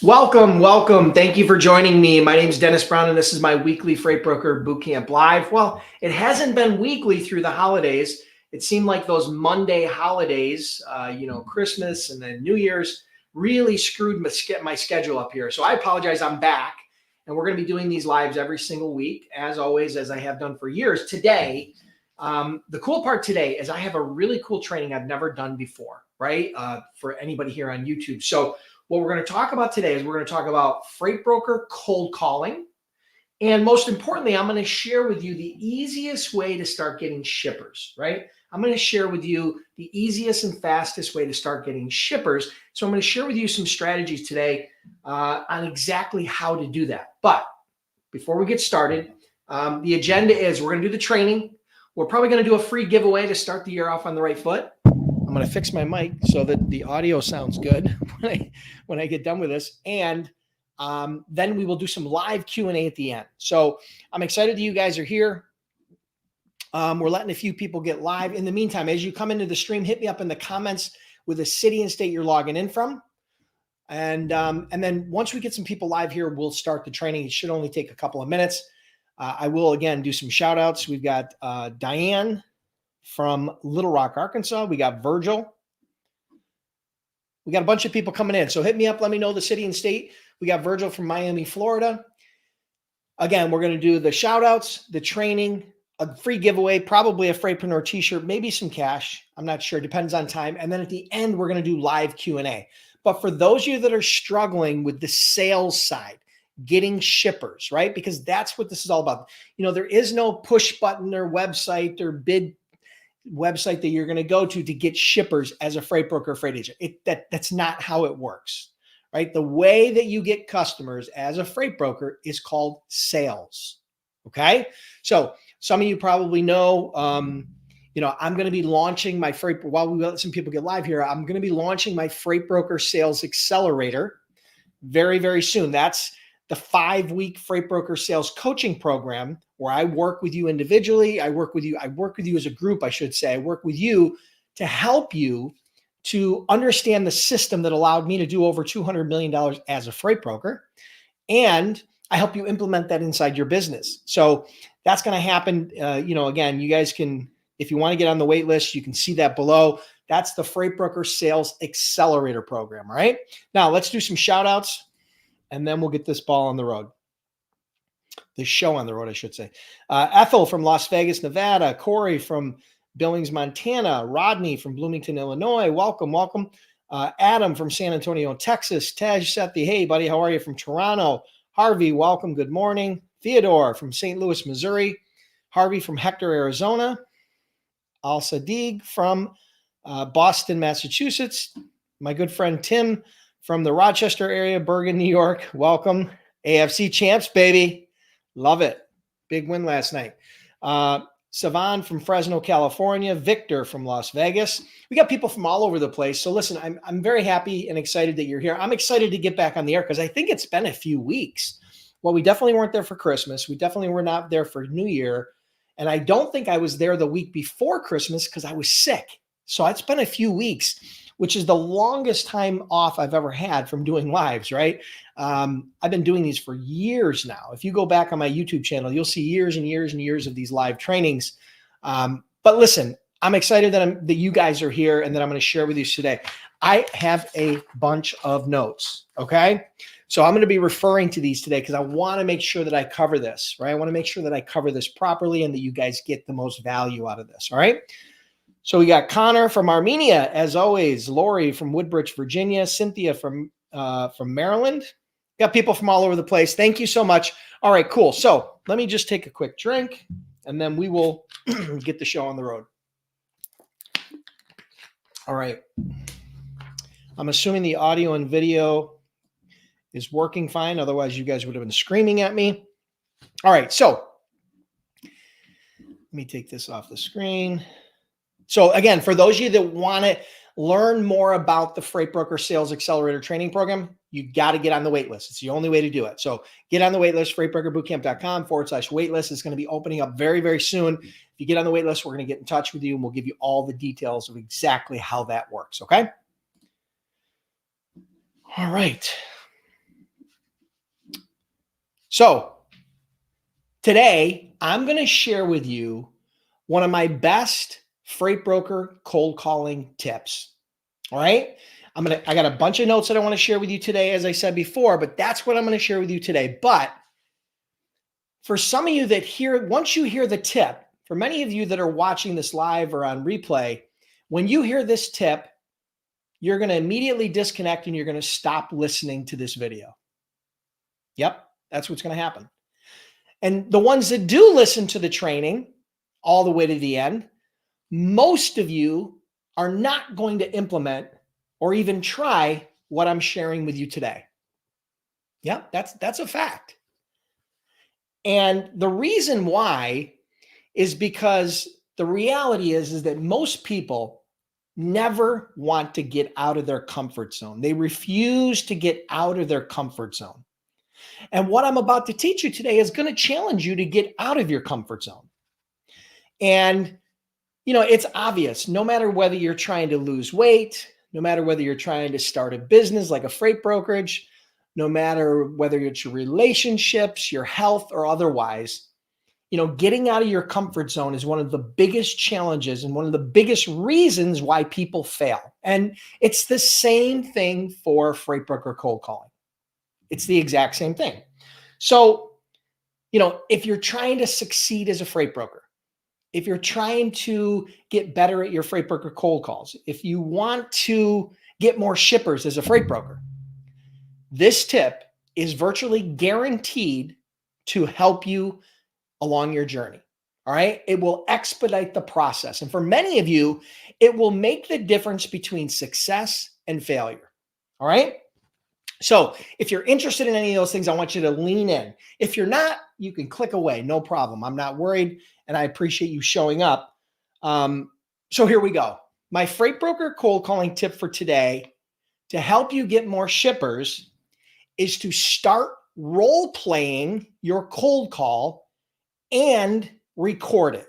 Welcome, welcome. Thank you for joining me. My name is Dennis Brown, and this is my weekly Freight Broker Bootcamp Live. Well, it hasn't been weekly through the holidays. It seemed like those Monday holidays, Christmas and then New Year's, really screwed my schedule up here. So I apologize. I'm back, and we're going to be doing these lives every single week, as always, as I have done for years. Today, the cool part today is I have a really cool training I've never done before, right? For anybody here on YouTube. So what we're going to talk about today is we're going to talk about freight broker cold calling. And most importantly, I'm going to share with you the easiest way to start getting shippers, right? I'm going to share with you the easiest and fastest way to start getting shippers. So I'm going to share with you some strategies today on exactly how to do that. But before we get started, the agenda is we're going to do the training. We're probably going to do a free giveaway to start the year off on the right foot. I'm going to fix my mic so that the audio sounds good when I get done with this. And then we will do some live Q&A at the end. So I'm excited that you guys are here. We're letting a few people get live. In the meantime, as you come into the stream, hit me up in the comments with the city and state you're logging in from. And then once we get some people live here, we'll start the training. It should only take a couple of minutes. I will, again, do some shout outs. We've got Diane from Little Rock, Arkansas. We got Virgil. We got a bunch of people coming in. So hit me up. Let me know the city and state. We got Virgil from Miami, Florida. Again, we're going to do the shout outs, the training, a free giveaway, probably a Freightpreneur t-shirt, maybe some cash. I'm not sure. Depends on time. And then at the end, we're going to do live Q&A. But for those of you that are struggling with the sales side, getting shippers, right? Because that's what this is all about. There is no push button or website or bid website that you're going to go to get shippers as a freight broker or freight agent. That's not how it works, right? The way that you get customers as a freight broker is called sales. Okay. So some of you probably know, I'm going to be launching my freight, while we let some people get live here, I'm going to be launching my Freight Broker Sales Accelerator very, very soon. That's the 5-week Freight Broker Sales Coaching Program where I work with you individually. I work with you as a group, I should say. I work with you to help you to understand the system that allowed me to do over $200 million as a freight broker. And I help you implement that inside your business. So that's going to happen. Again, you guys can, if you want to get on the wait list, you can see that below. That's the Freight Broker Sales Accelerator Program, right? Now let's do some shout outs and then we'll get this ball on the road. The show on the road, I should say. Ethel from Las Vegas, Nevada. Corey from Billings, Montana. Rodney from Bloomington, Illinois. Welcome, welcome. Adam from San Antonio, Texas. Taj Sethi, hey, buddy, how are you? From Toronto. Harvey, welcome, good morning. Theodore from St. Louis, Missouri. Harvey from Hector, Arizona. Al Sadiq from Boston, Massachusetts. My good friend Tim from the Rochester area, Bergen, New York. Welcome. AFC champs, baby. Love it. Big win last night. Savan from Fresno, California. Victor from Las Vegas. We got people from all over the place. So listen, I'm very happy and excited that you're here. I'm excited to get back on the air because I think it's been a few weeks. Well, we definitely weren't there for Christmas. We definitely were not there for New Year. And I don't think I was there the week before Christmas because I was sick. So it's been a few weeks, which is the longest time off I've ever had from doing lives, right? I've been doing these for years now. If you go back on my YouTube channel, you'll see years and years and years of these live trainings. But listen, I'm excited that you guys are here and that I'm going to share with you today. I have a bunch of notes, okay? So I'm going to be referring to these today because I want to make sure that I cover this, right? I want to make sure that I cover this properly and that you guys get the most value out of this, all right? So we got Connor from Armenia, as always. Lori from Woodbridge, Virginia. Cynthia from Maryland. Got people from all over the place. Thank you so much. All right, cool. So let me just take a quick drink, and then we will get the show on the road. All right. I'm assuming the audio and video is working fine. Otherwise, you guys would have been screaming at me. All right, so let me take this off the screen. So again, for those of you that want to learn more about the Freight Broker Sales Accelerator Training Program, you got to get on the wait list. It's the only way to do it. So get on the wait list, freightbrokerbootcamp.com/waitlist. It's going to be opening up very, very soon. If you get on the wait list, we're going to get in touch with you and we'll give you all the details of exactly how that works. Okay. All right. So today I'm going to share with you one of my best freight broker cold calling tips. All right. I got a bunch of notes that I want to share with you today, as I said before, but that's what I'm going to share with you today. But for some of you that once you hear the tip, for many of you that are watching this live or on replay, when you hear this tip, you're going to immediately disconnect and you're going to stop listening to this video. Yep, that's what's going to happen. And the ones that do listen to the training all the way to the end, most of you are not going to implement or even try what I'm sharing with you today. Yeah, that's a fact. And the reason why is because the reality is that most people never want to get out of their comfort zone. They refuse to get out of their comfort zone. And what I'm about to teach you today is going to challenge you to get out of your comfort zone. And, it's obvious, no matter whether you're trying to lose weight, no matter whether you're trying to start a business like a freight brokerage, no matter whether it's your relationships, your health, or otherwise, getting out of your comfort zone is one of the biggest challenges and one of the biggest reasons why people fail. And it's the same thing for freight broker cold calling. It's the exact same thing. So, if you're trying to succeed as a freight broker, if you're trying to get better at your freight broker cold calls, if you want to get more shippers as a freight broker, this tip is virtually guaranteed to help you along your journey. All right. It will expedite the process. And for many of you, it will make the difference between success and failure. All right. So if you're interested in any of those things, I want you to lean in. If you're not, you can click away. No problem. I'm not worried. And I appreciate you showing up. So here we go. My freight broker cold calling tip for today to help you get more shippers is to start role playing your cold call and record it.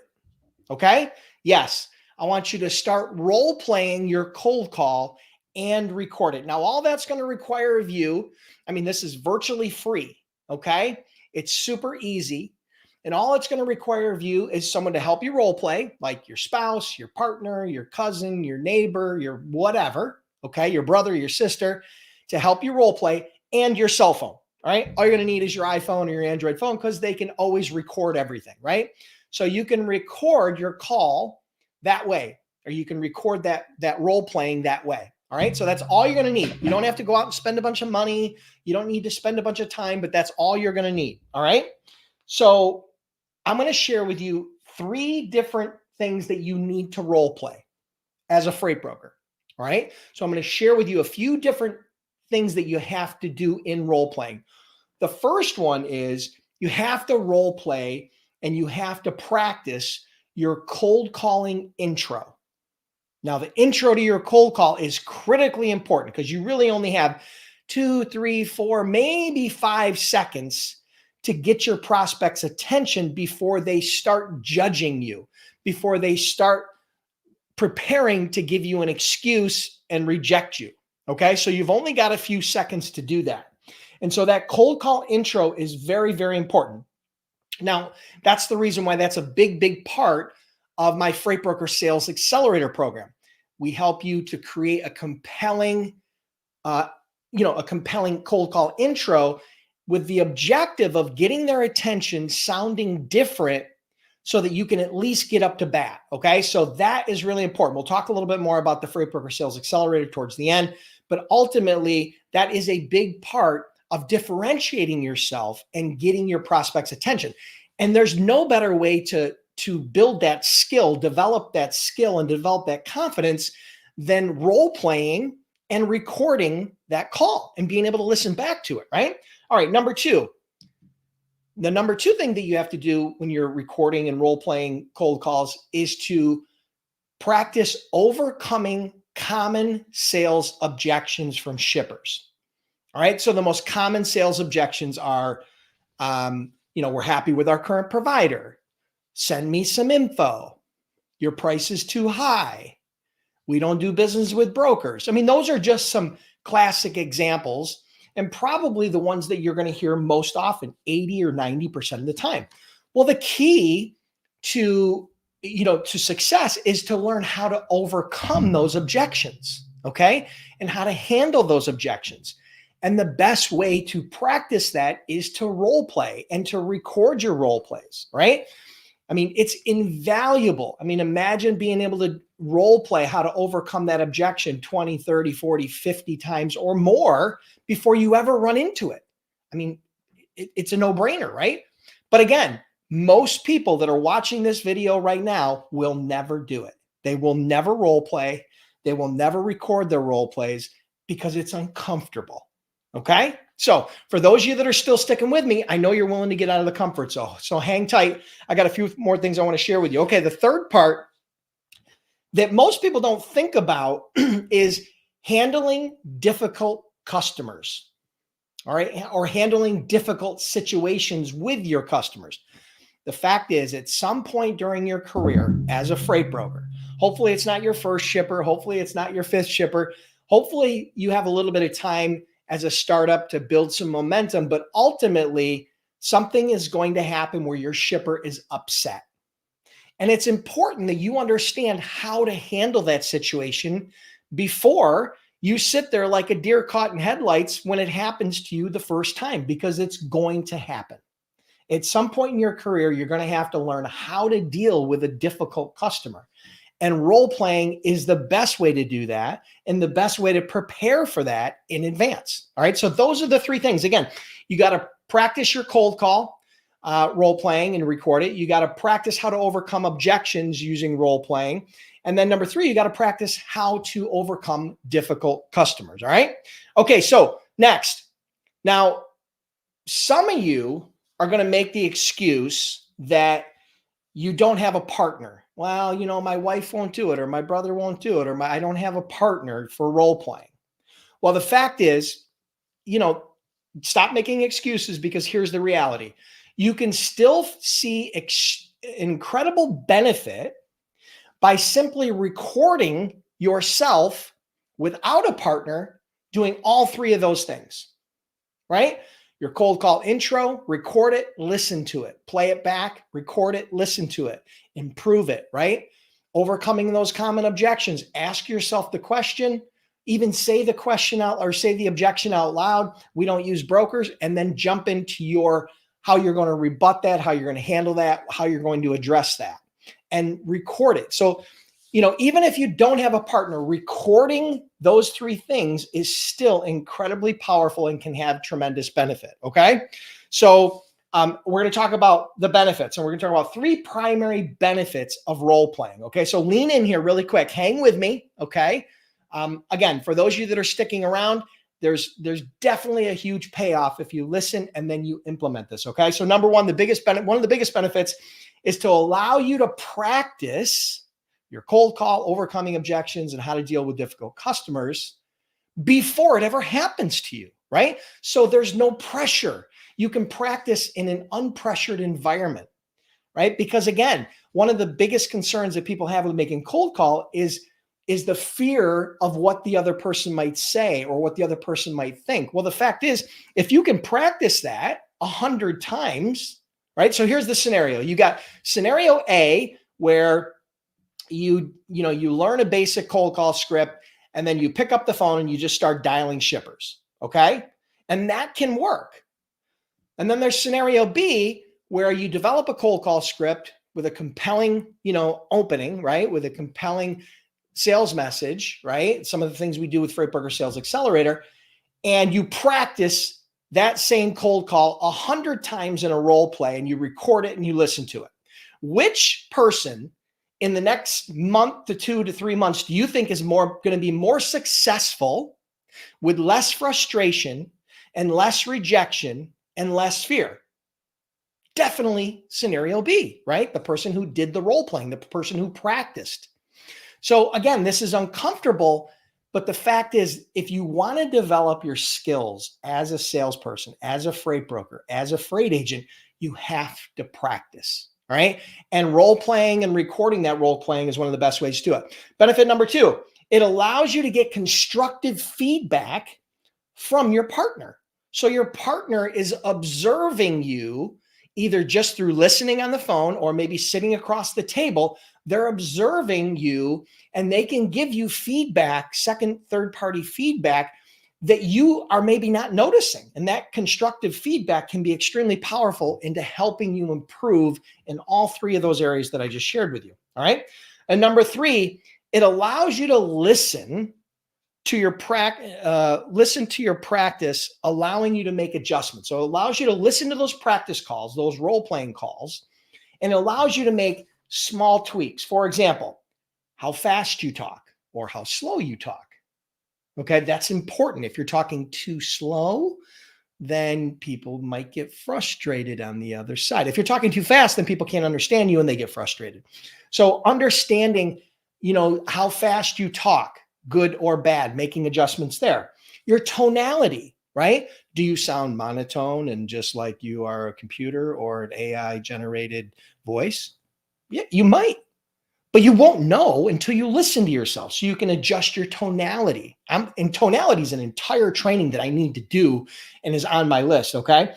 Okay? Yes, I want you to start role playing your cold call and record it. Now, all that's going to require of you, this is virtually free. Okay? It's super easy. And all it's going to require of you is someone to help you role play, like your spouse, your partner, your cousin, your neighbor, your whatever. Okay? Your brother, your sister, to help you role play, and your cell phone. All right. All you're going to need is your iPhone or your Android phone because they can always record everything. Right. So you can record your call that way, or you can record that role playing that way. All right. So that's all you're going to need. You don't have to go out and spend a bunch of money. You don't need to spend a bunch of time, but that's all you're going to need. All right. So I'm going to share with you 3 different things that you need to role play as a freight broker. All right. So I'm going to share with you a few different things that you have to do in role playing. The first one is you have to role play and you have to practice your cold calling intro. Now, the intro to your cold call is critically important because you really only have 2, 3, 4, maybe 5 seconds to get your prospect's attention before they start judging you, before they start preparing to give you an excuse and reject you. Okay, so you've only got a few seconds to do that. And so that cold call intro is very, very important. Now, that's the reason why that's a big, big part of my Freight Broker Sales Accelerator program. We help you to create a compelling, a compelling cold call intro with the objective of getting their attention sounding different so that you can at least get up to bat. Okay, so that is really important. We'll talk a little bit more about the Freight Broker Sales Accelerator towards the end, but ultimately that is a big part of differentiating yourself and getting your prospects' attention. And there's no better way to build that skill, develop that skill, and develop that confidence than role playing and recording that call and being able to listen back to it, right? All right, number 2. The number 2 thing that you have to do when you're recording and role playing cold calls is to practice overcoming common sales objections from shippers. All right. So the most common sales objections are, we're happy with our current provider. Send me some info. Your price is too high. We don't do business with brokers. Those are just some classic examples and probably the ones that you're going to hear most often, 80 or 90% of the time. Well, the key to to success is to learn how to overcome those objections, okay? And how to handle those objections. And the best way to practice that is to role play and to record your role plays, right? I mean, it's invaluable. I mean, imagine being able to role play how to overcome that objection 20, 30, 40, 50 times or more before you ever run into it. I mean, it's a no-brainer, right? But again, most people that are watching this video right now will never do it. They will never role play. They will never record their role plays because it's uncomfortable. Okay? So for those of you that are still sticking with me, I know you're willing to get out of the comfort zone. So hang tight. I got a few more things I want to share with you. Okay, the third part that most people don't think about is handling difficult customers. All right, or handling difficult situations with your customers. The fact is, at some point during your career as a freight broker, hopefully it's not your first shipper, hopefully it's not your fifth shipper, hopefully you have a little bit of time as a startup to build some momentum, but ultimately something is going to happen where your shipper is upset. And it's important that you understand how to handle that situation before you sit there like a deer caught in headlights when it happens to you the first time, because it's going to happen. At some point in your career, you're going to have to learn how to deal with a difficult customer. And role playing is the best way to do that and the best way to prepare for that in advance. All right. So those are the three things. Again, you got to practice your cold call role playing and record it. You got to practice how to overcome objections using role playing. And then number three, you got to practice how to overcome difficult customers. All right. Okay. So next, now some of you are going to make the excuse that you don't have a partner. Well, my wife won't do it, or my brother won't do it, or I don't have a partner for role playing. Well, the fact is, stop making excuses, because here's the reality. You can still see incredible benefit by simply recording yourself without a partner doing all three of those things, right? Your cold call intro, record it, listen to it, play it back, record it, listen to it, improve it, right? Overcoming those common objections, ask yourself the question, even say the question out or say the objection out loud. We don't use brokers, and then jump into how you're going to rebut that, how you're going to handle that, how you're going to address that, and record it. So, even if you don't have a partner, recording those three things is still incredibly powerful and can have tremendous benefit. Okay. So we're going to talk about the benefits, and we're going to talk about three primary benefits of role playing. Okay. So lean in here really quick. Hang with me. Okay. Again, for those of you that are sticking around, there's definitely a huge payoff if you listen and then you implement this. Okay. So number one, one of the biggest benefits is to allow you to practice your cold call, overcoming objections, and how to deal with difficult customers before it ever happens to you, right? So there's no pressure. You can practice in an unpressured environment, right? Because again, one of the biggest concerns that people have with making cold call is the fear of what the other person might say or what the other person might think. Well, the fact is, if you can practice that 100 times, right? So here's the scenario. You got scenario A, where you learn a basic cold call script, and then you pick up the phone and you just start dialing shippers. Okay. And that can work. And then there's scenario B, where you develop a cold call script with a compelling, opening, right? With a compelling sales message, right? Some of the things we do with Freight Broker Sales Accelerator, and you practice that same cold call 100 times in a role play, and you record it and you listen to it. Which person in the next month to 2 to 3 months do you think is going to be more successful with less frustration and less rejection and less fear? Definitely scenario B, right? The person who did the role playing, the person who practiced. So again, this is uncomfortable, but the fact is, if you want to develop your skills as a salesperson, as a freight broker, as a freight agent, you have to practice. All right. And role playing and recording that role playing is one of the best ways to do it. Benefit number two, it allows you to get constructive feedback from your partner. So your partner is observing you either just through listening on the phone or maybe sitting across the table. They're observing you and they can give you feedback, second, third party feedback that you are maybe not noticing. And that constructive feedback can be extremely powerful into helping you improve in all three of those areas that I just shared with you. All right. And number three, it allows you to listen to your practice, allowing you to make adjustments. So it allows you to listen to those practice calls, those role-playing calls, and it allows you to make small tweaks. For example, how fast you talk or how slow you talk. Okay, that's important. If you're talking too slow, then people might get frustrated on the other side. If you're talking too fast, then people can't understand you and they get frustrated. So understanding, how fast you talk, good or bad, making adjustments there. Your tonality, right? Do you sound monotone and just like you are a computer or an AI generated voice? Yeah, you might, but you won't know until you listen to yourself. So you can adjust your tonality. And tonality is an entire training that I need to do and is on my list. Okay.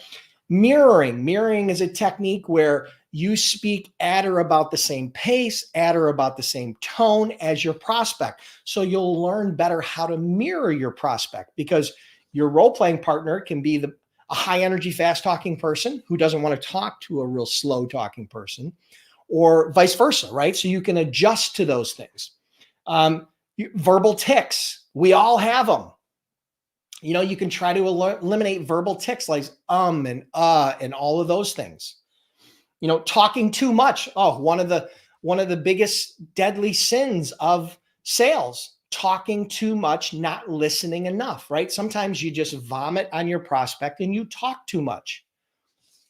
Mirroring is a technique where you speak at or about the same pace, at or about the same tone as your prospect. So you'll learn better how to mirror your prospect, because your role-playing partner can be a high energy, fast talking person who doesn't want to talk to a real slow talking person, or vice versa, right? So you can adjust to those things. Verbal tics, we all have them. You can try to eliminate verbal tics like and all of those things. Talking too much. Oh, one of the biggest deadly sins of sales, talking too much, not listening enough, right? Sometimes you just vomit on your prospect and you talk too much.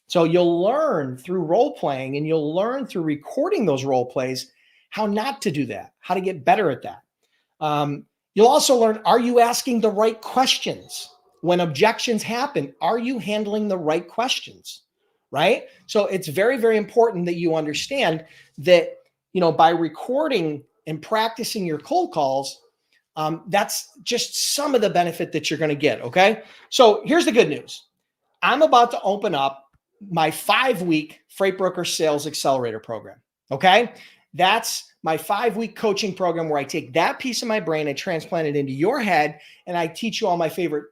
So you'll learn through role playing, and you'll learn through recording those role plays how not to do that, how to get better at that. You'll also learn, are you asking the right questions? When objections happen, are you handling the right questions? Right? So it's very, very important that you understand that, by recording and practicing your cold calls, that's just some of the benefit that you're going to get. Okay. So here's the good news. I'm about to open up my 5-week Freight Broker Sales Accelerator program. Okay. That's my 5-week coaching program where I take that piece of my brain and transplant it into your head. And I teach you all my favorite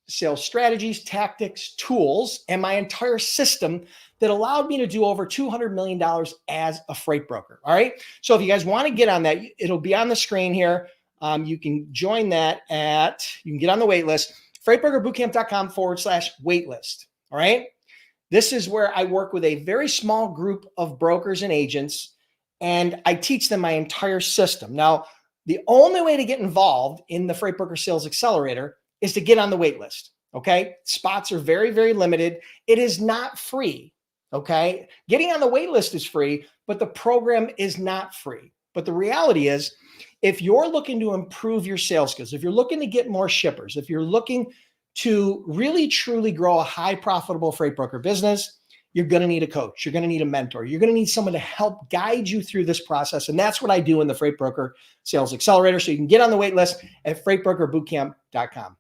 sales strategies, tactics, tools, and my entire system that allowed me to do over $200 million as a freight broker. All right. So if you guys want to get on that, it'll be on the screen here. You can join that you can get on the wait list, freightbrokerbootcamp.com/waitlist. All right. This is where I work with a very small group of brokers and agents, and I teach them my entire system. Now, the only way to get involved in the Freight Broker Sales Accelerator is to get on the wait list. Okay. Spots are very, very limited. It is not free. Okay. Getting on the wait list is free, but the program is not free. But the reality is, if you're looking to improve your sales skills, if you're looking to get more shippers, if you're looking to really truly grow a high profitable freight broker business, you're going to need a coach. You're going to need a mentor. You're going to need someone to help guide you through this process. And that's what I do in the Freight Broker Sales Accelerator. So you can get on the wait list at freightbrokerbootcamp.com.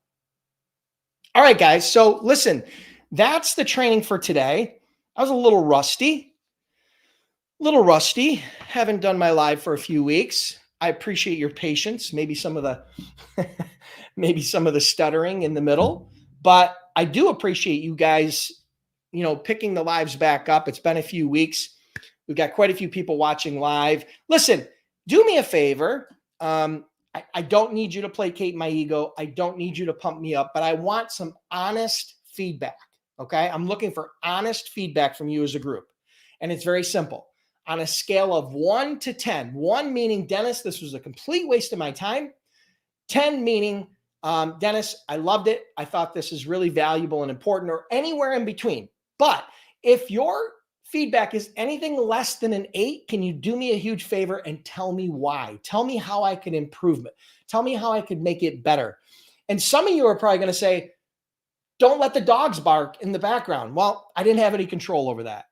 All right, guys. So listen, that's the training for today. I was a little rusty. Haven't done my live for a few weeks. I appreciate your patience. Maybe some of the stuttering in the middle, but I do appreciate you guys, picking the lives back up. It's been a few weeks. We've got quite a few people watching live. Listen, do me a favor. I don't need you to placate my ego. I don't need you to pump me up, but I want some honest feedback. Okay. I'm looking for honest feedback from you as a group. And it's very simple. On a scale of 1 to 10, 1 meaning, Dennis, this was a complete waste of my time. 10 meaning, Dennis, I loved it. I thought this is really valuable and important, or anywhere in between. But if your feedback is anything less than an 8, can you do me a huge favor and tell me why? Tell me how I can improve it. Tell me how I could make it better. And some of you are probably going to say, don't let the dogs bark in the background. Well, I didn't have any control over that.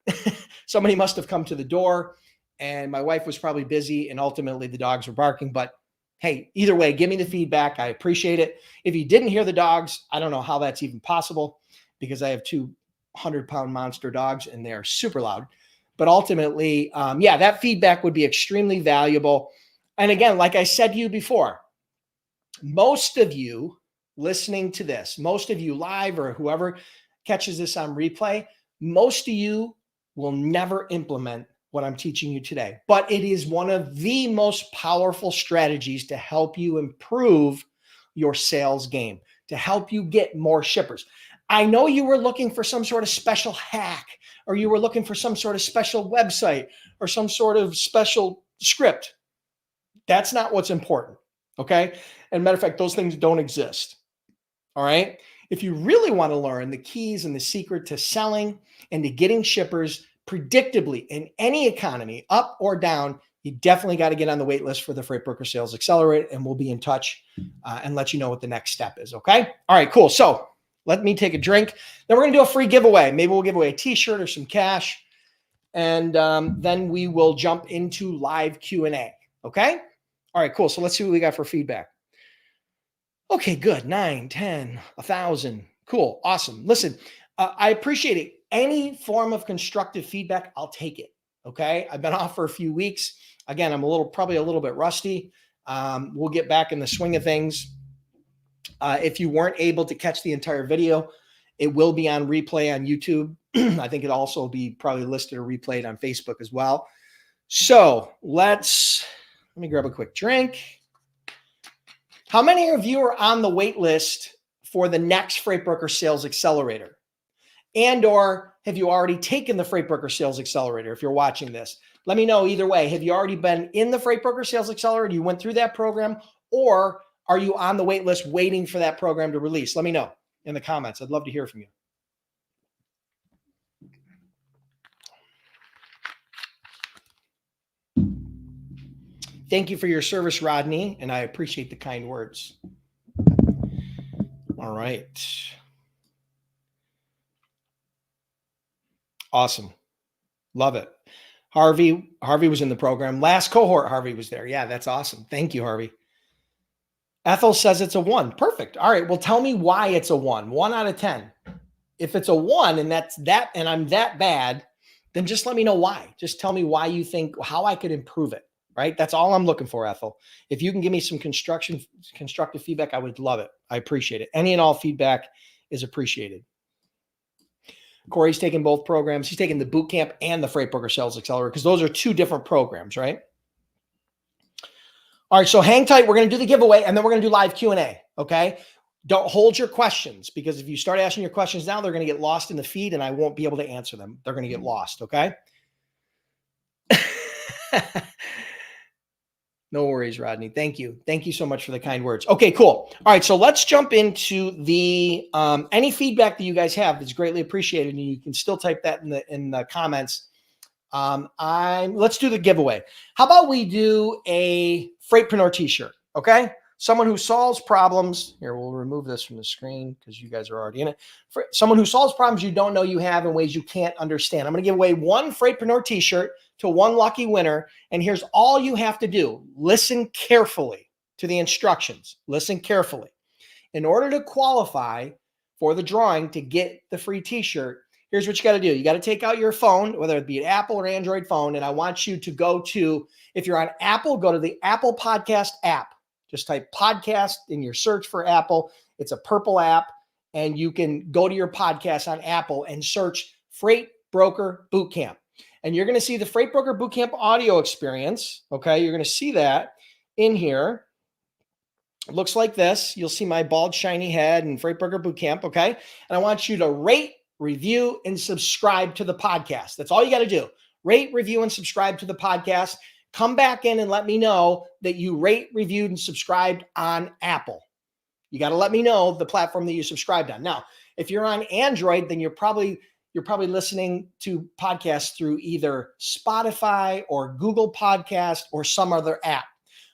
Somebody must have come to the door and my wife was probably busy and ultimately the dogs were barking. But hey, either way, give me the feedback. I appreciate it. If you didn't hear the dogs, I don't know how that's even possible. because I have 200-pound monster dogs and they're super loud. But ultimately, yeah, that feedback would be extremely valuable. And again, like I said to you before, most of you listening to this, most of you live or whoever catches this on replay, most of you will never implement what I'm teaching you today. But it is one of the most powerful strategies to help you improve your sales game, to help you get more shippers. I know you were looking for some sort of special hack, or you were looking for some sort of special website or some sort of special script. That's not what's important, okay? And matter of fact, those things don't exist, all right? If you really want to learn the keys and the secret to selling and to getting shippers predictably in any economy, up or down, you definitely got to get on the wait list for the Freight Broker Sales Accelerator, and we'll be in touch and let you know what the next step is, okay? All right, cool. So let me take a drink. Then we're going to do a free giveaway. Maybe we'll give away a t-shirt or some cash, and then we will jump into live Q&A, okay? All right, cool. So let's see what we got for feedback. Okay, good. 9, 10, 1,000. Cool. Awesome. Listen, I appreciate it. Any form of constructive feedback, I'll take it. Okay. I've been off for a few weeks. Again, I'm probably a little bit rusty. We'll get back in the swing of things. If you weren't able to catch the entire video, it will be on replay on YouTube. I think it'll also be probably listed or replayed on Facebook as well. So let me grab a quick drink. How many of you are on the wait list for the next Freight Broker Sales Accelerator? And or have you already taken the Freight Broker Sales Accelerator if you're watching this? Let me know either way. Have you already been in the Freight Broker Sales Accelerator? You went through that program, or are you on the wait list waiting for that program to release? Let me know in the comments. I'd love to hear from you. Thank you for your service, Rodney, and I appreciate the kind words. All right. Awesome. Love it. Harvey was in the program. Last cohort, Harvey was there. Yeah, that's awesome. Thank you, Harvey. Ethel says it's a 1. Perfect. All right. Well, tell me why it's a 1. 1 out of 10. If it's a 1 and and I'm that bad, then just let me know why. Just tell me why you think, how I could improve it. Right? That's all I'm looking for, Ethel. If you can give me some constructive feedback, I would love it. I appreciate it. Any and all feedback is appreciated. Corey's taking both programs. He's taking the boot camp and the Freight Broker Sales Accelerator because those are 2 different programs, right? All right, so hang tight. We're going to do the giveaway, and then we're going to do live Q&A, okay? Don't hold your questions, because if you start asking your questions now, they're going to get lost in the feed, and I won't be able to answer them. They're going to get lost, okay? No worries, Rodney. Thank you. Thank you so much for the kind words. Okay, cool. All right, so let's jump into the any feedback that you guys have is greatly appreciated, and you can still type that in the comments. Let's do the giveaway. How about we do a Freightpreneur t-shirt? Okay, someone who solves problems. Here, we'll remove this from the screen because you guys are already in it. For someone who solves problems you don't know you have in ways you can't understand. I'm going to give away 1 Freightpreneur t-shirt to 1 lucky winner. And here's all you have to do. Listen carefully to the instructions. Listen carefully. In order to qualify for the drawing to get the free t-shirt, here's what you got to do. You got to take out your phone, whether it be an Apple or Android phone. And I want you to go to, if you're on Apple, go to the Apple Podcast app. Just type podcast in your search for Apple. It's a purple app. And you can go to your podcast on Apple and search Freight Broker Bootcamp. And you're going to see the Freight Broker Bootcamp audio experience. Okay, you're going to see that in here. It looks like this. You'll see my bald, shiny head and Freight Broker Bootcamp. Okay, and I want you to rate, review, and subscribe to the podcast. That's all you got to do. Rate, review, and subscribe to the podcast. Come back in and let me know that you rate, reviewed, and subscribed on Apple. You got to let me know the platform that you subscribed on. Now, if you're on Android, then you're probably listening to podcasts through either Spotify or Google Podcast or some other app.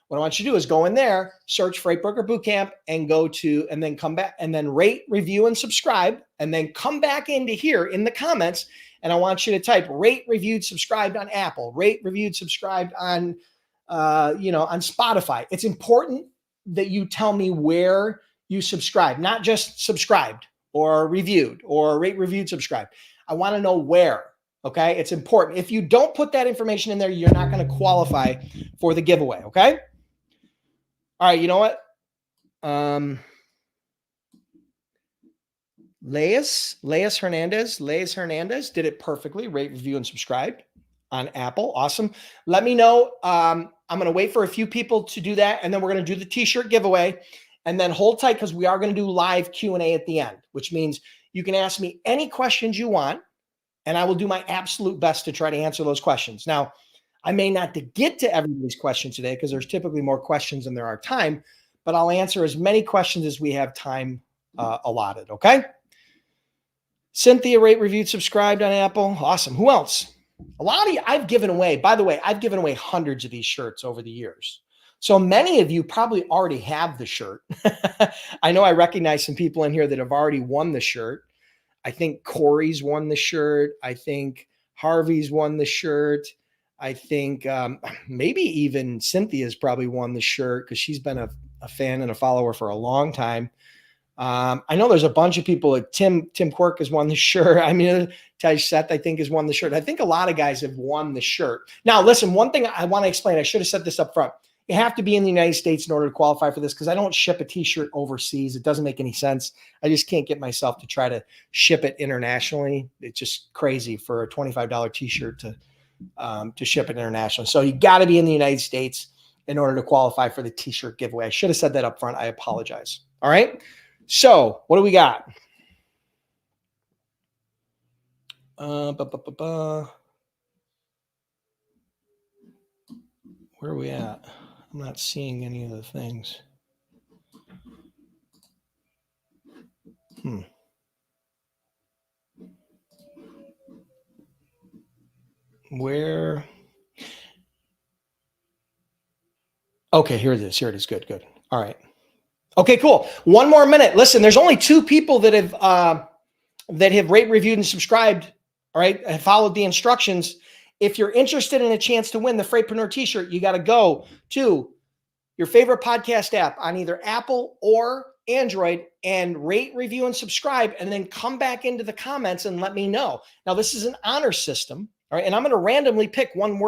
What I want you to do is go in there, search Freight Broker Bootcamp, and and then come back and then rate, review, and subscribe, and then come back into here in the comments. And I want you to type rate, reviewed, subscribed on Apple, rate, reviewed, subscribed on, on Spotify. It's important that you tell me where you subscribe, not just subscribed. or reviewed or rate, reviewed, subscribed. I want to know where. Okay. It's important. If you don't put that information in there, you're not going to qualify for the giveaway. Okay. All right. You know what? Leas Hernandez did it perfectly. Rate, review, and subscribe on Apple. Awesome. Let me know. I'm going to wait for a few people to do that, and then we're going to do the t-shirt giveaway. And then hold tight because we are going to do live Q&A at the end, which means you can ask me any questions you want, and I will do my absolute best to try to answer those questions. Now, I may not get to everybody's questions today because there's typically more questions than there are time, but I'll answer as many questions as we have time allotted, okay? Cynthia, rate, reviewed, subscribed on Apple. Awesome. Who else? A lot of you, I've given away, by the way, I've given away hundreds of these shirts over the years. So many of you probably already have the shirt. I know I recognize some people in here that have already won the shirt. I think Corey's won the shirt. I think Harvey's won the shirt. I think maybe even Cynthia's probably won the shirt because she's been a fan and a follower for a long time. I know there's a bunch of people like Tim Quirk has won the shirt. I mean, Tej Seth, I think, has won the shirt. I think a lot of guys have won the shirt. Now, listen, one thing I want to explain, I should have said this up front. You have to be in the United States in order to qualify for this because I don't ship a t-shirt overseas. It doesn't make any sense. I just can't get myself to try to ship it internationally. It's just crazy for a $25 t-shirt to ship it internationally. So you got to be in the United States in order to qualify for the t-shirt giveaway. I should have said that up front. I apologize. All right. So what do we got? Where are we at? I'm not seeing any of the things. Where? Okay, here it is. Here it is. Good, good. All right. Okay, cool. One more minute. Listen, there's only 2 people that have rate, reviewed, and subscribed. All right, have followed the instructions. If you're interested in a chance to win the Freightpreneur t-shirt, you got to go to your favorite podcast app on either Apple or Android and rate, review, and subscribe, and then come back into the comments and let me know. Now, this is an honor system, all right, and I'm going to randomly pick one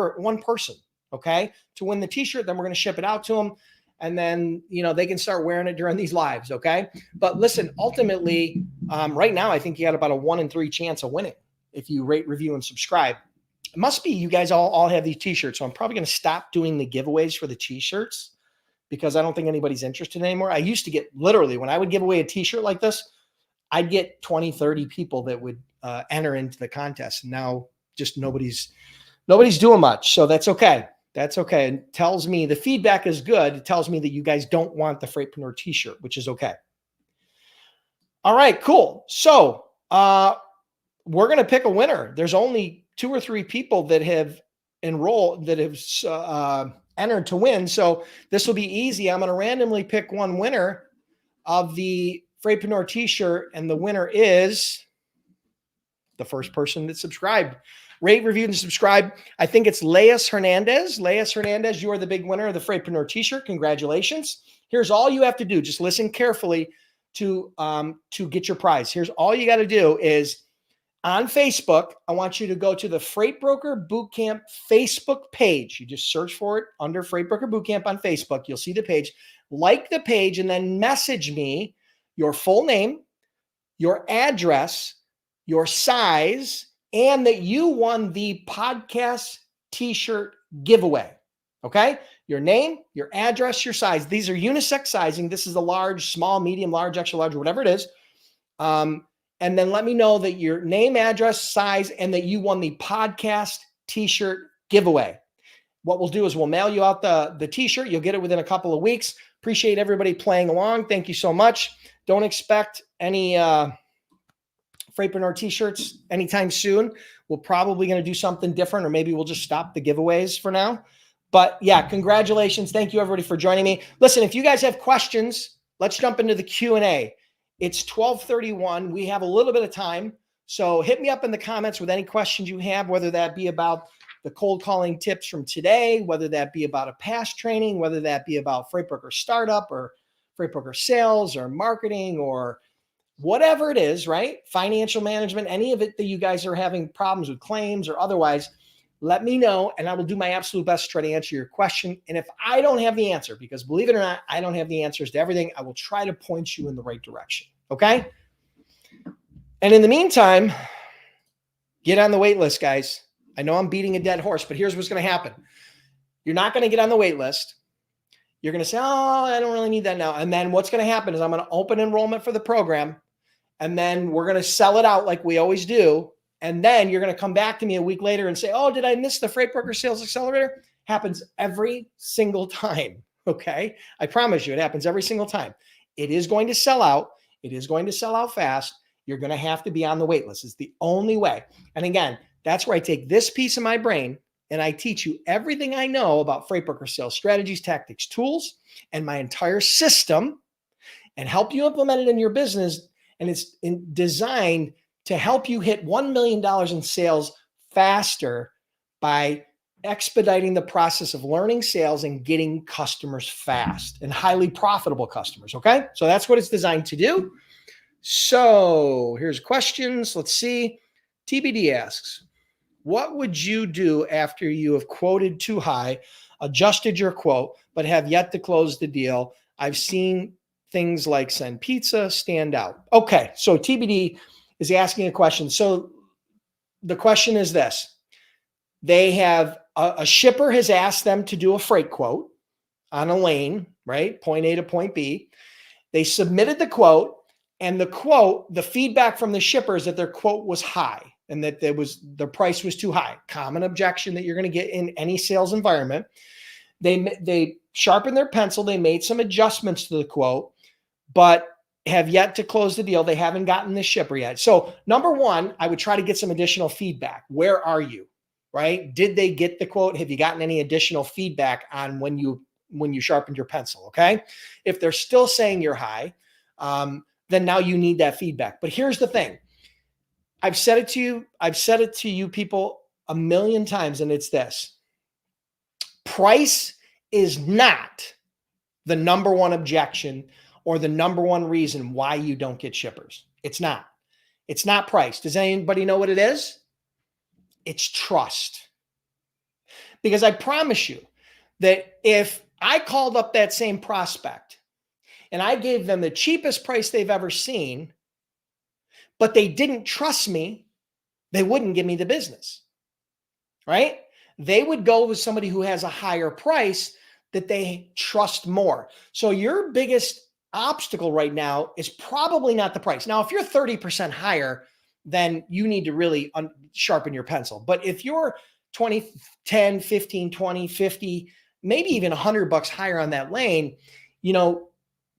person, okay, to win the t-shirt. Then we're going to ship it out to them, and then, you know, they can start wearing it during these lives, okay? But listen, ultimately, right now, I think you got about a 1 in 3 chance of winning if you rate, review, and subscribe. It must be you guys all have these t-shirts, so I'm probably going to stop doing the giveaways for the t-shirts because I don't think anybody's interested anymore. I used to get, literally, when I would give away a t-shirt like this, I'd get 20, 30 people that would enter into the contest. And now just nobody's doing much. So that's okay. That's okay. It tells me the feedback is good. It tells me that you guys don't want the Freightpreneur t-shirt, which is okay. All right, cool. So we're going to pick a winner. There's only 2 or 3 people that have enrolled, that have entered to win. So this will be easy. I'm going to randomly pick one winner of the Freightpreneur t-shirt, and the winner is the first person that subscribed. Rate, reviewed, and subscribe. I think it's Leas Hernandez. Leas Hernandez, you are the big winner of the Freightpreneur t-shirt. Congratulations. Here's all you have to do. Just listen carefully to get your prize. Here's all you got to do is on Facebook, I want you to go to the Freight Broker Bootcamp Facebook page. You just search for it under Freight Broker Bootcamp on Facebook. You'll see the page. Like the page and then message me your full name, your address, your size, and that you won the podcast t-shirt giveaway. Okay? Your name, your address, your size. These are unisex sizing. This is a large, small, medium, large, extra large, whatever it is. And then let me know that your name, address, size, and that you won the podcast t-shirt giveaway. What we'll do is we'll mail you out the t-shirt. You'll get it within a couple of weeks. Appreciate everybody playing along. Thank you so much. Don't expect any Freightpreneur t-shirts anytime soon. We're probably going to do something different, or maybe we'll just stop the giveaways for now. But yeah, congratulations. Thank you, everybody, for joining me. Listen, if you guys have questions, let's jump into the Q&A. It's 12:31. We have a little bit of time. So hit me up in the comments with any questions you have, whether that be about the cold calling tips from today, whether that be about a past training, whether that be about Freight Broker startup or Freight Broker sales or marketing or whatever it is, right? Financial management, any of it that you guys are having problems with claims or otherwise, let me know and I will do my absolute best to try to answer your question. And if I don't have the answer, because believe it or not, I don't have the answers to everything, I will try to point you in the right direction. Okay. And in the meantime, get on the wait list, guys. I know I'm beating a dead horse, but here's what's going to happen. You're not going to get on the wait list. You're going to say, oh, I don't really need that now. And then what's going to happen is I'm going to open enrollment for the program. And then we're going to sell it out like we always do. And then you're going to come back to me a week later and say, oh, did I miss the Freight Broker Sales Accelerator? Happens every single time. Okay. I promise you it happens every single time. It is going to sell out. It is going to sell out fast. You're going to have to be on the wait list. It's the only way. And again, that's where I take this piece of my brain and I teach you everything I know about freight broker sales strategies, tactics, tools, and my entire system and help you implement it in your business. And it's designed to help you hit $1 million in sales faster by expediting the process of learning sales and getting customers fast and highly profitable customers. Okay. So that's what it's designed to do. So here's questions. Let's see. TBD asks, what would you do after you have quoted too high, adjusted your quote, but have yet to close the deal? I've seen things like send pizza stand out. Okay. So TBD is asking a question. So the question is this. They have a shipper has asked them to do a freight quote on a lane, right? Point A to point B. They submitted the quote and the feedback from the shipper is that their quote was high and that the price was too high. Common objection that you're going to get in any sales environment. They sharpened their pencil. They made some adjustments to the quote, but have yet to close the deal. They haven't gotten the shipper yet. So number one, I would try to get some additional feedback. Where are you, right? Did they get the quote? Have you gotten any additional feedback on when you sharpened your pencil? Okay. If they're still saying you're high, then now you need that feedback. But here's the thing. I've said it to you people a million times, and it's this. Price is not the number one objection or the number one reason why you don't get shippers. It's not. It's not price. Does anybody know what it is? It's trust. Because I promise you that if I called up that same prospect and I gave them the cheapest price they've ever seen, but they didn't trust me, they wouldn't give me the business, right? They would go with somebody who has a higher price that they trust more. So your biggest obstacle right now is probably not the price. Now, if you're 30% higher, then you need to really sharpen your pencil. But if you're 20, 10, 15, 20, 50, maybe even $100 higher on that lane,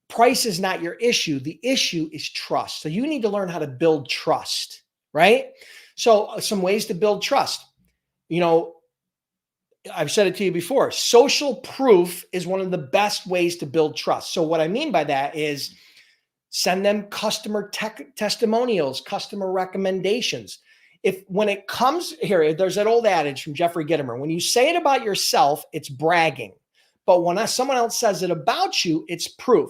price is not your issue. The issue is trust. So you need to learn how to build trust, right? So some ways to build trust. I've said it to you before. Social proof is one of the best ways to build trust. So what I mean by that is send them customer testimonials, customer recommendations. When it comes here, there's that old adage from Jeffrey Gitomer. When you say it about yourself, it's bragging. But when someone else says it about you, it's proof.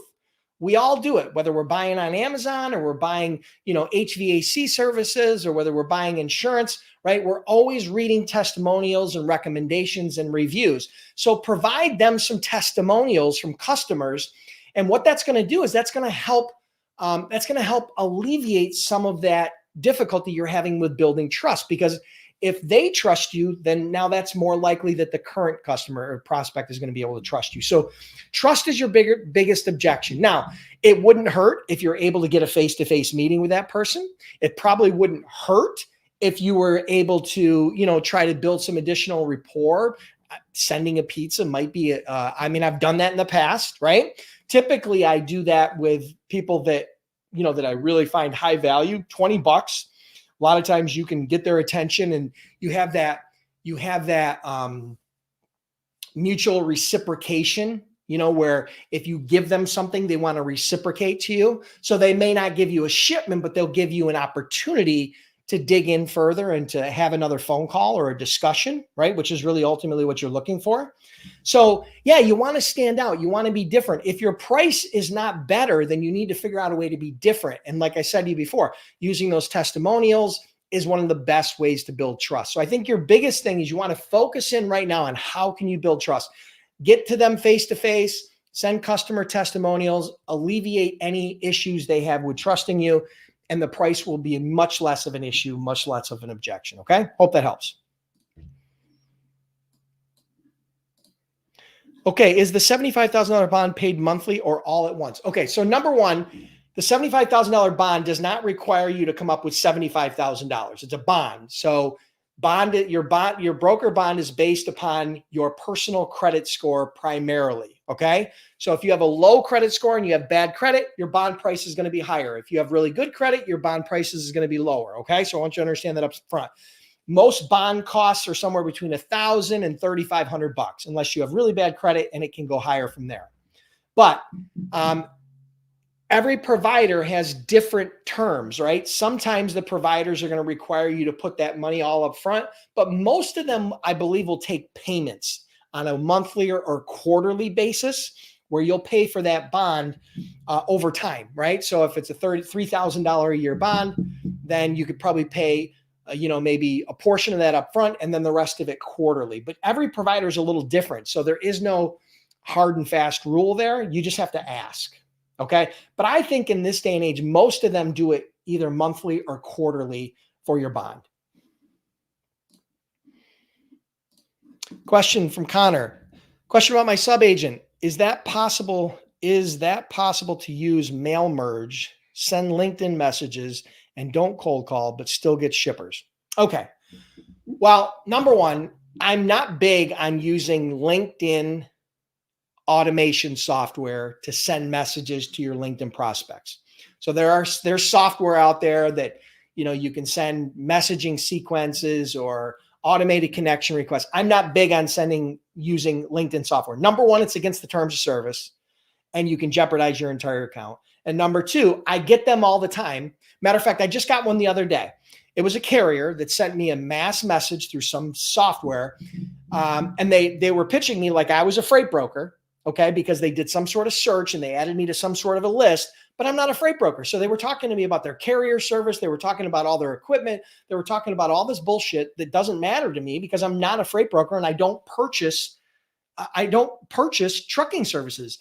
We all do it, whether we're buying on Amazon or we're buying, HVAC services or whether we're buying insurance, right? We're always reading testimonials and recommendations and reviews. So provide them some testimonials from customers. And what that's going to do is that's going to help alleviate some of that difficulty you're having with building trust. Because if they trust you, then now that's more likely that the current customer or prospect is going to be able to trust you. So trust is your biggest objection. Now, it wouldn't hurt if you're able to get a face-to-face meeting with that person. It probably wouldn't hurt if you were able to, try to build some additional rapport. Sending a pizza might be, I've done that in the past, right? Typically, I do that with people that, that I really find high value, $20. A lot of times you can get their attention and you have that mutual reciprocation, where if you give them something, they want to reciprocate to you. So they may not give you a shipment, but they'll give you an opportunity to dig in further and to have another phone call or a discussion, right? Which is really ultimately what you're looking for. So yeah, you want to stand out. You want to be different. If your price is not better, then you need to figure out a way to be different. And like I said to you before, using those testimonials is one of the best ways to build trust. So I think your biggest thing is you want to focus in right now on how can you build trust. Get to them face to face, send customer testimonials, alleviate any issues they have with trusting you, and the price will be much less of an issue, much less of an objection. Okay. Hope that helps. Okay. Is the $75,000 bond paid monthly or all at once? Okay. So number one, the $75,000 bond does not require you to come up with $75,000. It's a bond. So your broker bond is based upon your personal credit score primarily. Okay. So if you have a low credit score and you have bad credit, your bond price is going to be higher. If you have really good credit, your bond prices is going to be lower. Okay. So I want you to understand that up front. Most bond costs are somewhere between $1,000 and $3,500, unless you have really bad credit, and it can go higher from there. But every provider has different terms, right? Sometimes the providers are going to require you to put that money all up front, but most of them, I believe, will take payments on a monthly or quarterly basis, where you'll pay for that bond over time, right? So if it's a $3,000 a year bond, then you could probably pay maybe a portion of that up front and then the rest of it quarterly. But every provider is a little different. So there is no hard and fast rule there. You just have to ask. Okay. But I think in this day and age, most of them do it either monthly or quarterly for your bond. Question from Connor. Question about my sub-agent. Is that possible to use mail merge, send LinkedIn messages, and don't cold call, but still get shippers? Okay. Well, number one, I'm not big on using LinkedIn automation software to send messages to your LinkedIn prospects. So there's software out there that, you can send messaging sequences or automated connection requests. I'm not big on using LinkedIn software. Number one, it's against the terms of service and you can jeopardize your entire account. And number two, I get them all the time. Matter of fact, I just got one the other day. It was a carrier that sent me a mass message through some software. And they were pitching me like I was a freight broker. Okay. Because they did some sort of search and they added me to some sort of a list, but I'm not a freight broker. So they were talking to me about their carrier service. They were talking about all their equipment. They were talking about all this bullshit that doesn't matter to me because I'm not a freight broker and I don't purchase trucking services.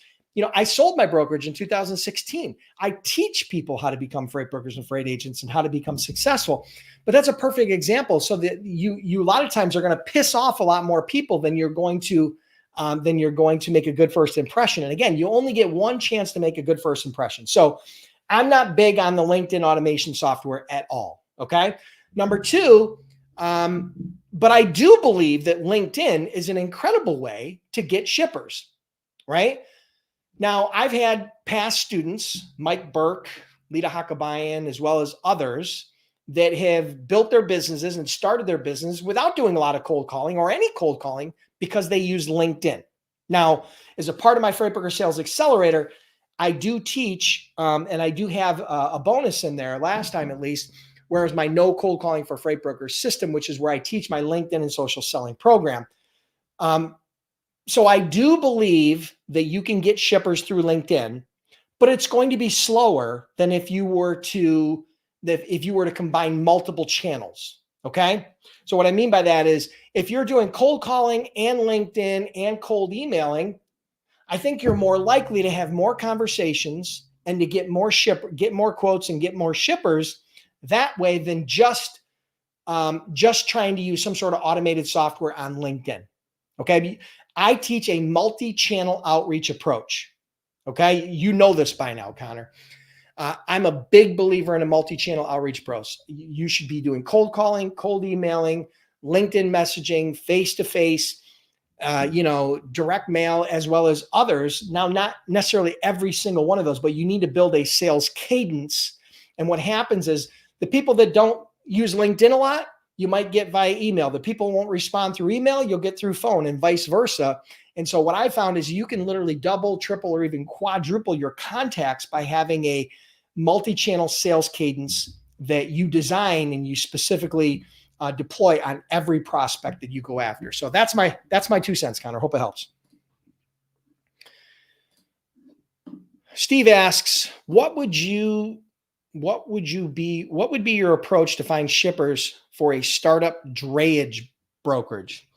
I sold my brokerage in 2016. I teach people how to become freight brokers and freight agents and how to become successful. But that's a perfect example. So that you a lot of times are going to piss off a lot more people than you're going to make a good first impression. And again, you only get one chance to make a good first impression. So I'm not big on the LinkedIn automation software at all. Okay. Number two, but I do believe that LinkedIn is an incredible way to get shippers, right? Now, I've had past students, Mike Burke, Lita Hakabayan, as well as others that have built their businesses and started their business without doing a lot of cold calling or any cold calling because they use LinkedIn. Now, as a part of my Freight Broker Sales Accelerator, I do teach, and I do have a bonus in there last time at least, whereas my no cold calling for freight brokers system, which is where I teach my LinkedIn and social selling program. So I do believe that you can get shippers through LinkedIn, but it's going to be slower than if you were to combine multiple channels. Okay. So what I mean by that is if you're doing cold calling and LinkedIn and cold emailing, I think you're more likely to have more conversations and to get more quotes and get more shippers that way than just trying to use some sort of automated software on LinkedIn. Okay. I teach a multi-channel outreach approach. Okay. You know this by now, Connor. I'm a big believer in a multi-channel outreach approach. You should be doing cold calling, cold emailing, LinkedIn messaging, face-to-face, direct mail, as well as others. Now, not necessarily every single one of those, but you need to build a sales cadence. And what happens is the people that don't use LinkedIn a lot, you might get via email. The people won't respond through email, you'll get through phone and vice versa. And so what I found is you can literally double, triple, or even quadruple your contacts by having a multi-channel sales cadence that you design and you specifically deploy on every prospect that you go after. So that's my 2 cents, Connor. Hope it helps. Steve asks, what would be your approach to find shippers for a startup drayage brokerage?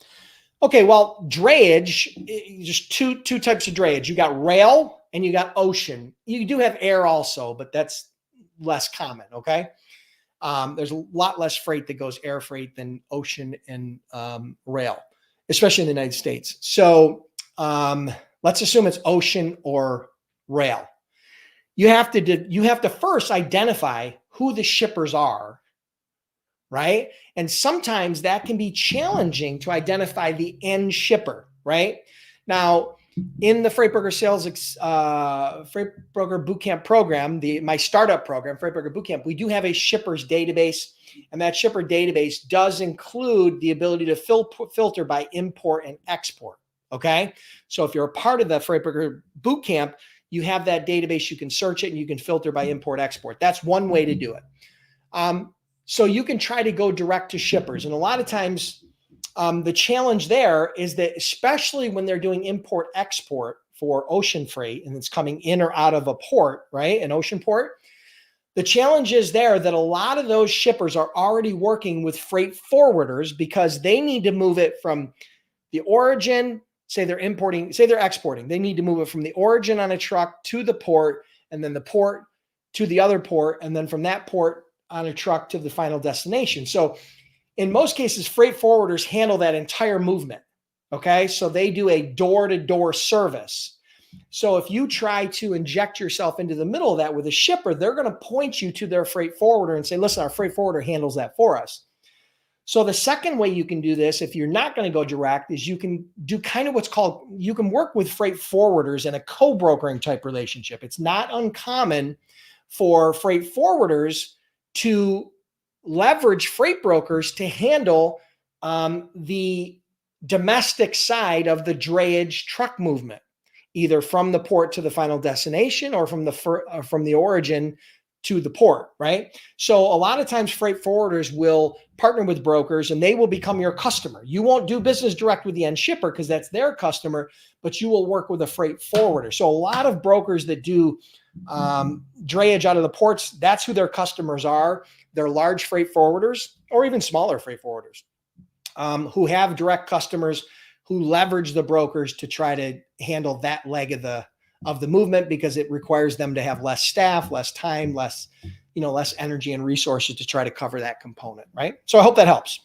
Okay, well, drayage, just two types of drayage. You got rail and you got ocean. You do have air also, but that's less common, okay? There's a lot less freight that goes air freight than ocean and rail, especially in the United States. So let's assume it's ocean or rail. You have to first identify who the shippers are, right? And sometimes that can be challenging to identify the end shipper, right? Now, in the Freight Broker Bootcamp program, my startup program, Freight Broker Bootcamp, we do have a shippers database, and that shipper database does include the ability to filter by import and export. Okay, so if you're a part of the Freight Broker Bootcamp, you have that database. You can search it and you can filter by import export. That's one way to do it. So you can try to go direct to shippers, and a lot of times, the challenge there is that, especially when they're doing import export for ocean freight and it's coming in or out of a port, right? An ocean port. The challenge is there that a lot of those shippers are already working with freight forwarders because they need to move it from the origin, say they're exporting. They need to move it from the origin on a truck to the port, and then the port to the other port, and then from that port on a truck to the final destination. So in most cases, freight forwarders handle that entire movement. Okay, so they do a door-to-door service. So if you try to inject yourself into the middle of that with a shipper, they're going to point you to their freight forwarder and say, listen, our freight forwarder handles that for us. So the second way you can do this, if you're not going to go direct, is you can do kind of you can work with freight forwarders in a co-brokering type relationship. It's not uncommon for freight forwarders to leverage freight brokers to handle the domestic side of the drayage truck movement, either from the port to the final destination or from the origin to the port, right? So a lot of times freight forwarders will partner with brokers and they will become your customer. You won't do business direct with the end shipper because that's their customer, but you will work with a freight forwarder. So a lot of brokers that do drayage out of the ports, that's who their customers are. They're large freight forwarders or even smaller freight forwarders who have direct customers who leverage the brokers to try to handle that leg of the movement because it requires them to have less staff, less time, less energy and resources to try to cover that component, right? So I hope that helps.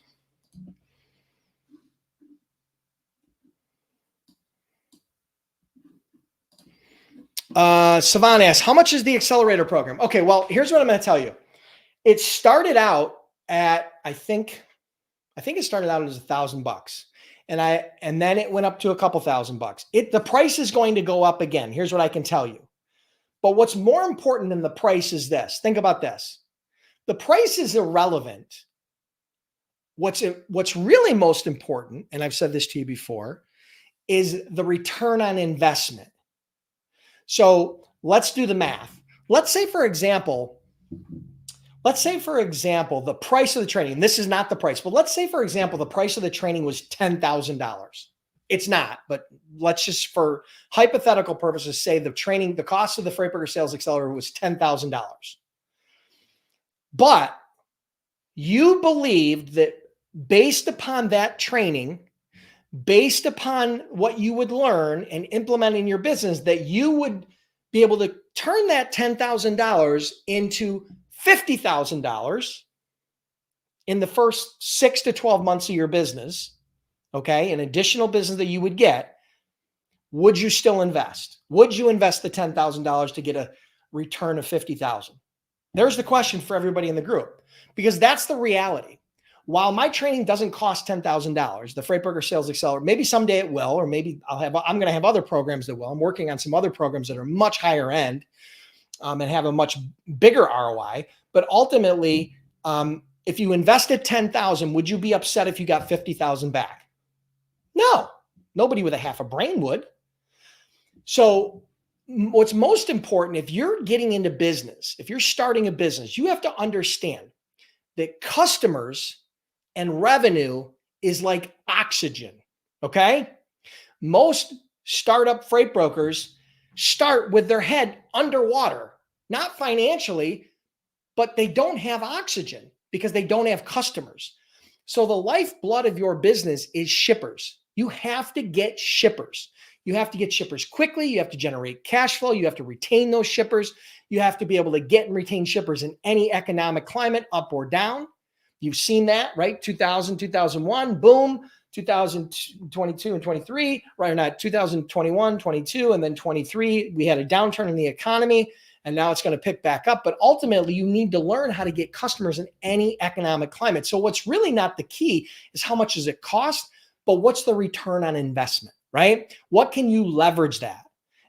Savan asks, how much is the accelerator program? Okay, well, here's what I'm going to tell you. It started out at, I think it started out as $1,000. And then it went up to a couple $1,000. The price is going to go up again. Here's what I can tell you. But what's more important than the price is this. Think about this. The price is irrelevant. What's really most important, and I've said this to you before, is the return on investment. So let's do the math. Let's say, for example, the price of the training, and this is not the price, but let's say, for example, the price of the training was $10,000. It's not, but let's just, for hypothetical purposes, say the cost of the Freight Broker Sales Accelerator was $10,000. But you believed that based upon that training, based upon what you would learn and implement in your business, that you would be able to turn that $10,000 into $50,000 in the first 6 to 12 months of your business, okay, an additional business that you would get. Would you still invest? Would you invest the $10,000 to get a return of $50,000? There's the question for everybody in the group, because that's the reality. While my training doesn't cost $10,000, the Freight Broker Sales Accelerator, maybe someday it will, or maybe I'm going to have other programs that will. I'm working on some other programs that are much higher end and have a much bigger ROI. But ultimately, if you invested $10,000, would you be upset if you got $50,000 back? No, nobody with a half a brain would. So what's most important, if you're getting into business, if you're starting a business, you have to understand that customers and revenue is like oxygen. Okay. Most startup freight brokers start with their head underwater, not financially, but they don't have oxygen because they don't have customers. So the lifeblood of your business is shippers. You have to get shippers. You have to get shippers quickly. You have to generate cash flow. You have to retain those shippers. You have to be able to get and retain shippers in any economic climate, up or down. You've seen that, right? 2000, 2001, boom. 2022 and 23, right? Or not 2021, 22, and then 23, we had a downturn in the economy, and now it's going to pick back up. But ultimately, you need to learn how to get customers in any economic climate. So what's really not the key is how much does it cost, but what's the return on investment, right? What can you leverage that?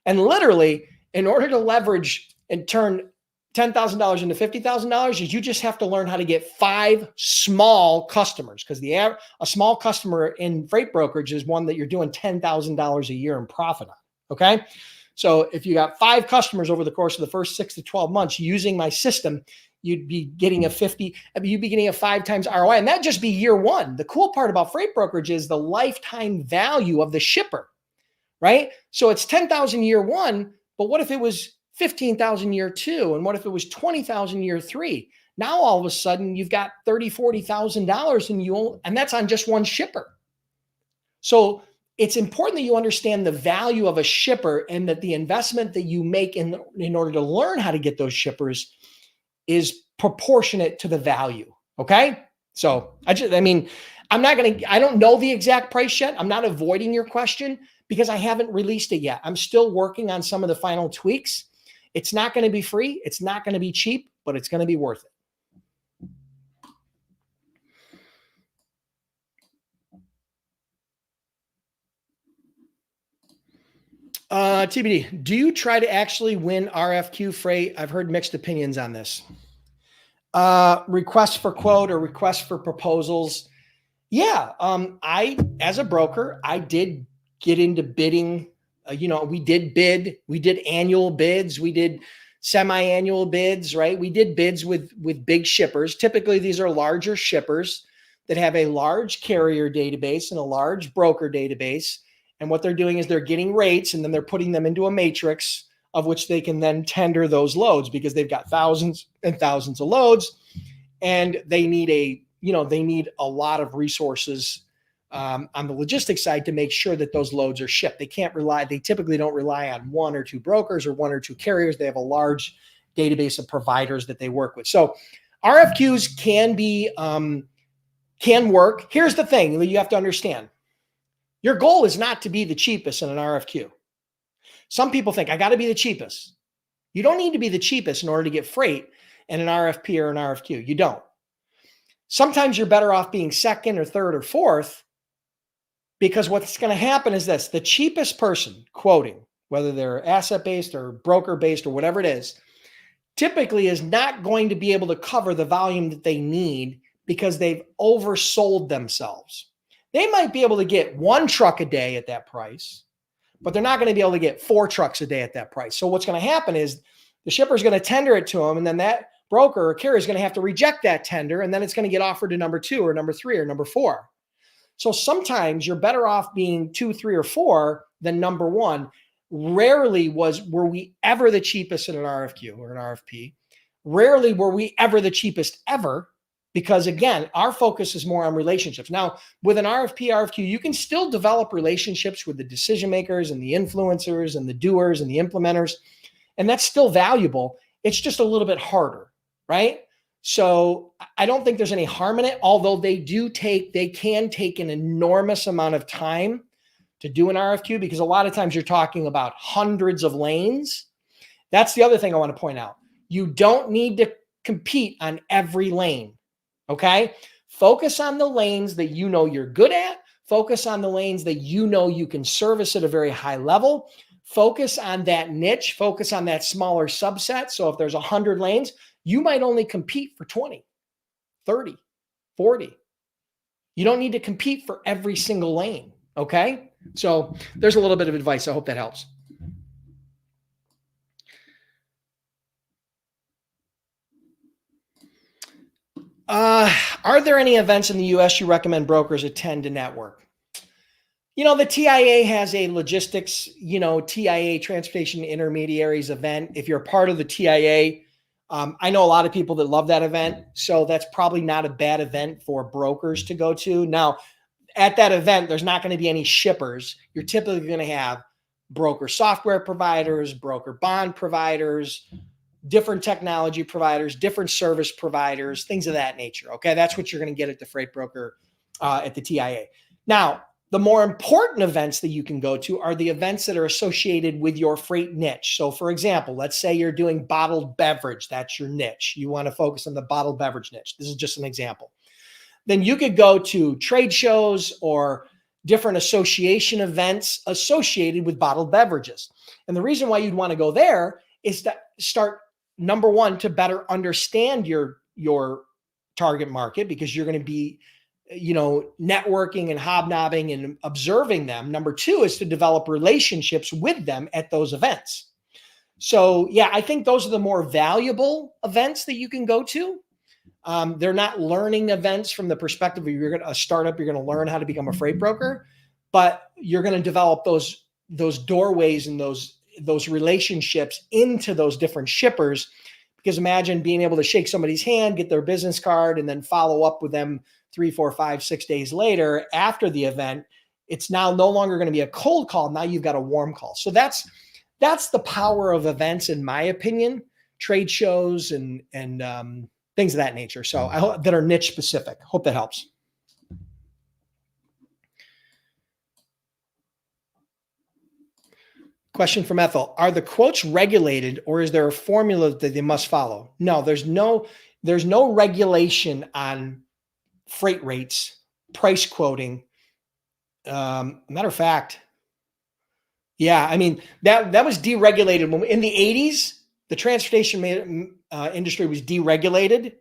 And literally, in order to leverage and turn $10,000 into $50,000 is you just have to learn how to get 5 small customers, because a small customer in freight brokerage is one that you're doing $10,000 a year in profit on. Okay. So if you got 5 customers over the course of the first 6 to 12 months using my system, you'd be getting you'd be getting a 5 times ROI, and that'd just be year 1. The cool part about freight brokerage is the lifetime value of the shipper, right? So it's 10,000 year 1, but what if it was 15,000 year 2? And what if it was 20,000 year 3? Now, all of a sudden you've got $30,000, $40,000 and that's on just one shipper. So it's important that you understand the value of a shipper, and that the investment that you make in order to learn how to get those shippers is proportionate to the value. Okay. So I don't know the exact price yet. I'm not avoiding your question because I haven't released it yet. I'm still working on some of the final tweaks. It's not going to be free. It's not going to be cheap, but it's going to be worth it. TBD, do you try to actually win RFQ freight? I've heard mixed opinions on this. Request for quote or request for proposals. Yeah. As a broker, I did get into bidding. We did annual bids. We did semi-annual bids, right? We did bids with big shippers. Typically, these are larger shippers that have a large carrier database and a large broker database. And what they're doing is they're getting rates, and then they're putting them into a matrix of which they can then tender those loads, because they've got thousands and thousands of loads, and they need a lot of resources on the logistics side to make sure that those loads are shipped. They typically don't rely on 1 or 2 brokers or 1 or 2 carriers. They have a large database of providers that they work with. So RFQs can work. Here's the thing that you have to understand. Your goal is not to be the cheapest in an RFQ. Some people think I got to be the cheapest. You don't need to be the cheapest in order to get freight in an RFP or an RFQ. You don't. Sometimes you're better off being second or third or fourth, because what's going to happen is this: the cheapest person quoting, whether they're asset-based or broker-based or whatever it is, typically is not going to be able to cover the volume that they need because they've oversold themselves. They might be able to get 1 truck a day at that price, but they're not going to be able to get 4 trucks a day at that price. So what's going to happen is the shipper is going to tender it to them, and then that broker or carrier is going to have to reject that tender, and then it's going to get offered to number 2 or number 3 or number 4. So sometimes you're better off being 2, 3, or 4 than number 1. Rarely were we ever the cheapest in an RFQ or an RFP. Rarely were we ever the cheapest ever, because again, our focus is more on relationships. Now, with an RFP, RFQ, you can still develop relationships with the decision makers and the influencers and the doers and the implementers, and that's still valuable. It's just a little bit harder, right? So I don't think there's any harm in it, although they can take an enormous amount of time to do an RFQ, because a lot of times you're talking about hundreds of lanes. That's the other thing I want to point out. You don't need to compete on every lane. Okay. Focus on the lanes that you know you're good at. Focus on the lanes that you know you can service at a very high level. Focus on that niche. Focus on that smaller subset. So if there's 100 lanes, you might only compete for 20, 30, 40. You don't need to compete for every single lane. Okay. So there's a little bit of advice. I hope that helps. Are there any events in the U.S. you recommend brokers attend to network? The TIA has a logistics, TIA Transportation Intermediaries event. If you're a part of the TIA, I know a lot of people that love that event. So that's probably not a bad event for brokers to go to. Now, at that event, there's not going to be any shippers. You're typically going to have broker software providers, broker bond providers, different technology providers, different service providers, things of that nature. Okay. That's what you're going to get at the freight broker at the TIA. Now, the more important events that you can go to are the events that are associated with your freight niche. So for example, let's say you're doing bottled beverage. That's your niche. You want to focus on the bottled beverage niche. This is just an example. Then you could go to trade shows or different association events associated with bottled beverages. And the reason why you'd want to go there is to start, number one, to better understand your target market, because you're going to be networking and hobnobbing and observing them. Number two is to develop relationships with them at those events. So yeah, I think those are the more valuable events that you can go to. They're not learning events from the perspective of a startup, you're going to learn how to become a freight broker, but you're going to develop those doorways and those relationships into those different shippers. Because imagine being able to shake somebody's hand, get their business card, and then follow up with them 3, 4, 5, 6 days later after the event. It's now no longer going to be a cold call. Now you've got a warm call. So that's the power of events, in my opinion, trade shows and things of that nature. So I hope that are niche specific. Hope that helps. Question from Ethel. Are the quotes regulated, or is there a formula that they must follow? No, there's no regulation on freight rates, price quoting. Matter of fact, yeah, I mean, that was deregulated when in the 80s, the transportation industry was deregulated,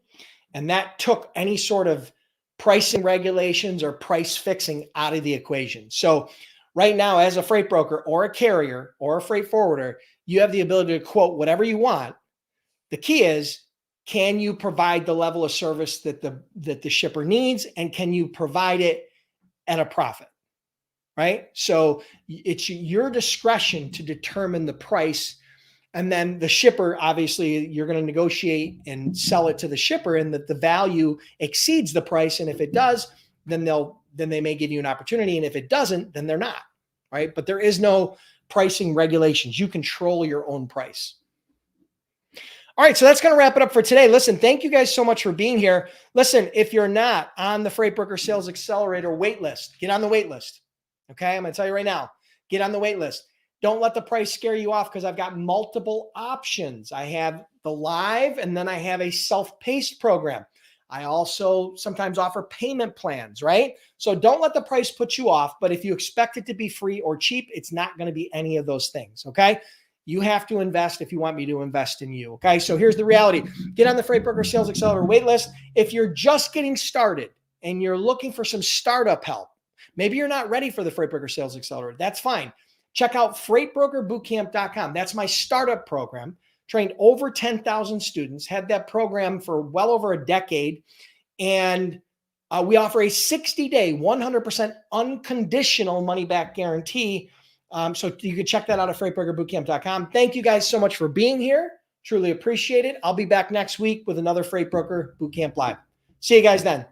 and that took any sort of pricing regulations or price fixing out of the equation. So right now, as a freight broker or a carrier or a freight forwarder, you have the ability to quote whatever you want. The key is, can you provide the level of service that the shipper needs, and can you provide it at a profit, right? So it's your discretion to determine the price. And then the shipper, obviously, you're going to negotiate and sell it to the shipper, and that the value exceeds the price. And if it does, then they may give you an opportunity. And if it doesn't, then they're not, right? But there is no pricing regulations. You control your own price. All right, so that's going to wrap it up for today. Listen, thank you guys so much for being here. Listen, if you're not on the Freight Broker Sales Accelerator waitlist, get on the waitlist. Okay, I'm going to tell you right now, get on the waitlist. Don't let the price scare you off, because I've got multiple options. I have the live, and then I have a self-paced program. I also sometimes offer payment plans, right? So don't let the price put you off. But if you expect it to be free or cheap, it's not going to be any of those things, okay? You have to invest if you want me to invest in you, okay? So here's the reality. Get on the Freight Broker Sales Accelerator waitlist. If you're just getting started and you're looking for some startup help, maybe you're not ready for the Freight Broker Sales Accelerator, that's fine. Check out freightbrokerbootcamp.com. That's my startup program. Trained over 10,000 students, had that program for well over a decade. And we offer a 60-day, 100% unconditional money-back guarantee. So you can check that out at freightbrokerbootcamp.com. Thank you guys so much for being here. Truly appreciate it. I'll be back next week with another Freight Broker Bootcamp Live. See you guys then.